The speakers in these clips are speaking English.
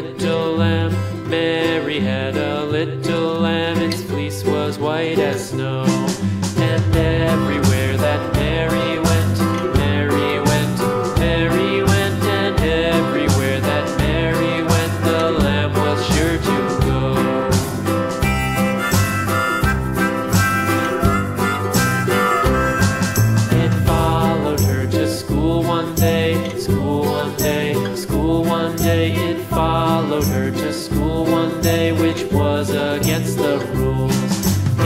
little lamb. Mary had a little lamb, its fleece was white as snow. And everywhere that Mary went, Mary went, Mary went, and everywhere that Mary went, the lamb was sure to go. It followed her to school one day, school one day, school one day. It followed her to school one day, which was against the rules.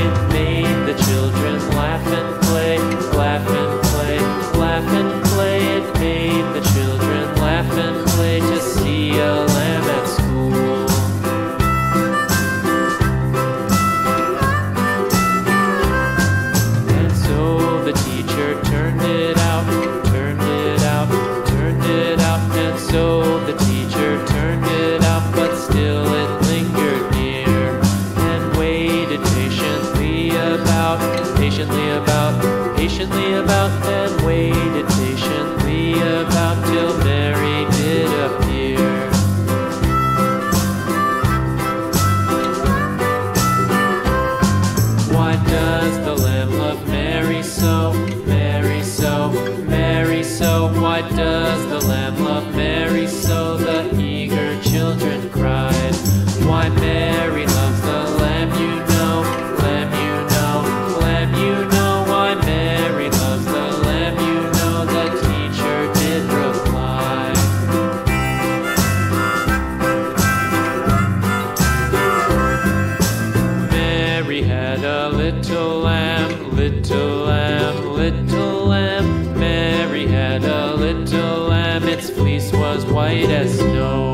It made the children laugh and play, laugh and play, laugh and play. It made the children laugh and play to see a lamb at school. And so the teacher turned it out, turned it out, turned it out. And so the teacher turned it out, but still it lingered near and waited patiently about, patiently about, and waited patiently about till Mary did appear. Why does the lamb love Mary so, Mary so, Mary so? Why does the lamb love Mary so? The eager children cried. Why Mary loves the lamb, you know, lamb, you know, lamb, you know. Why Mary loves the lamb, you know, the teacher did reply. Mary had a little lamb, little lamb, little lamb. Mary had a little lamb, its fleece was white as snow.